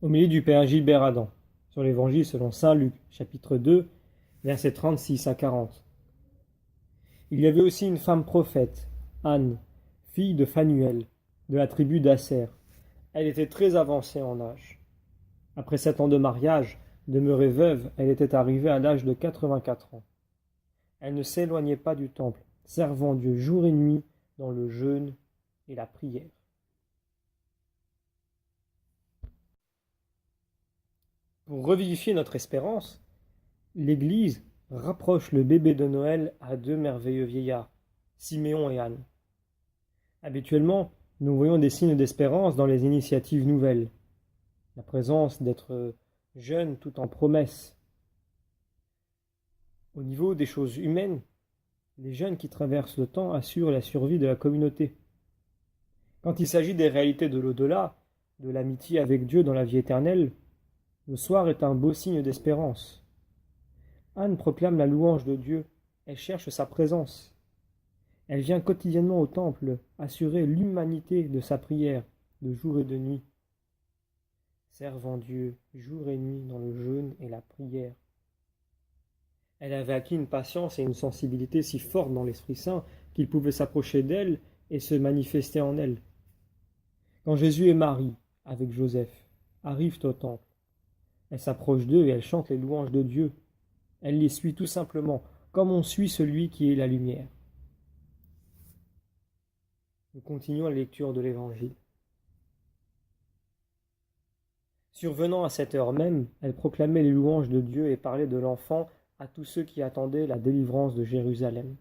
Homélie du Père Gilbert Adam sur l'Évangile selon saint Luc, chapitre 2, versets 36 à 40. Il y avait aussi une femme prophète, Anne, fille de Phanuel, de la tribu d'Aser. Elle était très avancée en âge. Après 7 ans de mariage, demeurée veuve, elle était arrivée à l'âge de 84 ans. Elle ne s'éloignait pas du temple, servant Dieu jour et nuit dans le jeûne et la prière. Pour revivifier notre espérance, l'Église rapproche le bébé de Noël à deux merveilleux vieillards, Siméon et Anne. Habituellement, nous voyons des signes d'espérance dans les initiatives nouvelles, la présence d'êtres jeunes tout en promesses. Au niveau des choses humaines, les jeunes qui traversent le temps assurent la survie de la communauté. Quand il s'agit des réalités de l'au-delà, de l'amitié avec Dieu dans la vie éternelle, le soir est un beau signe d'espérance. Anne proclame la louange de Dieu, elle cherche sa présence. Elle vient quotidiennement au temple assurer l'humanité de sa prière, de jour et de nuit. Servant Dieu jour et nuit dans le jeûne et la prière. Elle avait acquis une patience et une sensibilité si fortes dans l'Esprit Saint qu'il pouvait s'approcher d'elle et se manifester en elle. Quand Jésus et Marie, avec Joseph, arrivent au temple, elle s'approche d'eux et elle chante les louanges de Dieu. Elle les suit tout simplement, comme on suit celui qui est la lumière. Nous continuons la lecture de l'Évangile. Survenant à cette heure même, elle proclamait les louanges de Dieu et parlait de l'enfant à tous ceux qui attendaient la délivrance de Jérusalem.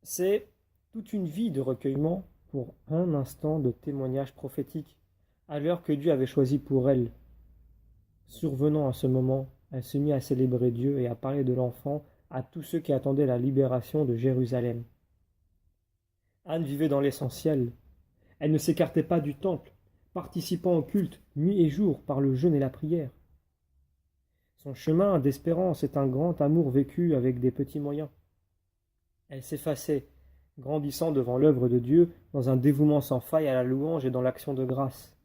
C'est toute une vie de recueillement pour un instant de témoignage prophétique, à l'heure que Dieu avait choisie pour elle. Survenant à ce moment, elle se mit à célébrer Dieu et à parler de l'enfant à tous ceux qui attendaient la libération de Jérusalem. Anne vivait dans l'essentiel. Elle ne s'écartait pas du temple, participant au culte nuit et jour par le jeûne et la prière. Son chemin d'espérance est un grand amour vécu avec des petits moyens. Elle s'effaçait, grandissant devant l'œuvre de Dieu dans un dévouement sans faille à la louange et dans l'action de grâce.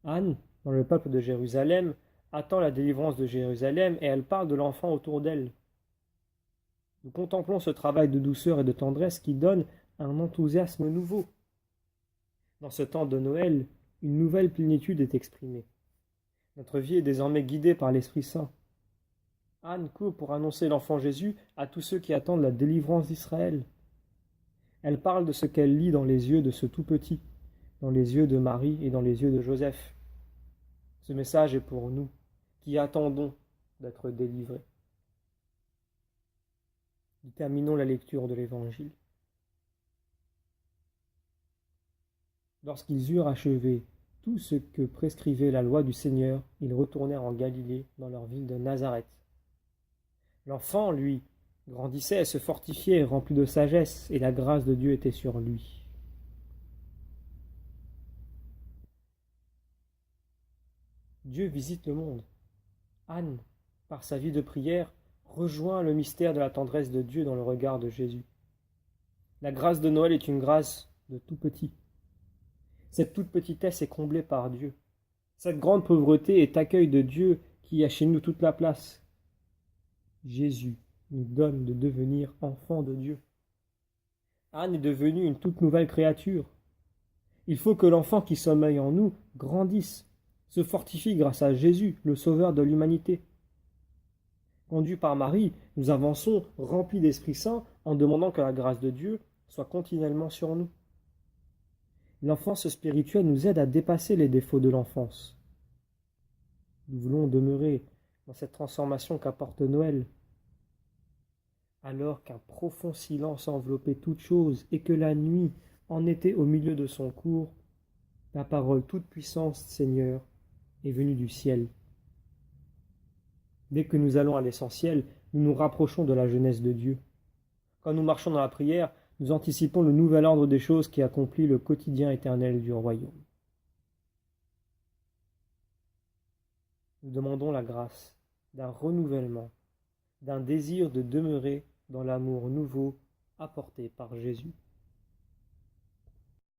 Anne, dans le peuple de Jérusalem, attend la délivrance de Jérusalem et elle parle de l'enfant autour d'elle. Nous contemplons ce travail de douceur et de tendresse qui donne un enthousiasme nouveau. Dans ce temps de Noël, une nouvelle plénitude est exprimée. Notre vie est désormais guidée par l'Esprit Saint. Anne court pour annoncer l'enfant Jésus à tous ceux qui attendent la délivrance d'Israël. Elle parle de ce qu'elle lit dans les yeux de ce tout petit, dans les yeux de Marie et dans les yeux de Joseph. Ce message est pour nous, qui attendons d'être délivrés. Nous terminons la lecture de l'Évangile. Lorsqu'ils eurent achevé tout ce que prescrivait la loi du Seigneur, ils retournèrent en Galilée, dans leur ville de Nazareth. L'enfant, lui, grandissait et se fortifiait, rempli de sagesse, et la grâce de Dieu était sur lui. Dieu visite le monde. Anne, par sa vie de prière, rejoint le mystère de la tendresse de Dieu dans le regard de Jésus. La grâce de Noël est une grâce de tout petit. Cette toute petitesse est comblée par Dieu. Cette grande pauvreté est accueil de Dieu qui a chez nous toute la place. Jésus nous donne de devenir enfants de Dieu. Anne est devenue une toute nouvelle créature. Il faut que l'enfant qui sommeille en nous grandisse, se fortifie grâce à Jésus, le Sauveur de l'humanité. Conduits par Marie, nous avançons remplis d'Esprit Saint en demandant que la grâce de Dieu soit continuellement sur nous. L'enfance spirituelle nous aide à dépasser les défauts de l'enfance. Nous voulons demeurer dans cette transformation qu'apporte Noël. Alors qu'un profond silence enveloppait toute chose et que la nuit en était au milieu de son cours, ta parole toute puissante, Seigneur, est venue du ciel. Dès que nous allons à l'essentiel, nous nous rapprochons de la jeunesse de Dieu. Quand nous marchons dans la prière, nous anticipons le nouvel ordre des choses qui accomplit le quotidien éternel du royaume. Nous demandons la grâce d'un renouvellement, d'un désir de demeurer dans l'amour nouveau apporté par Jésus.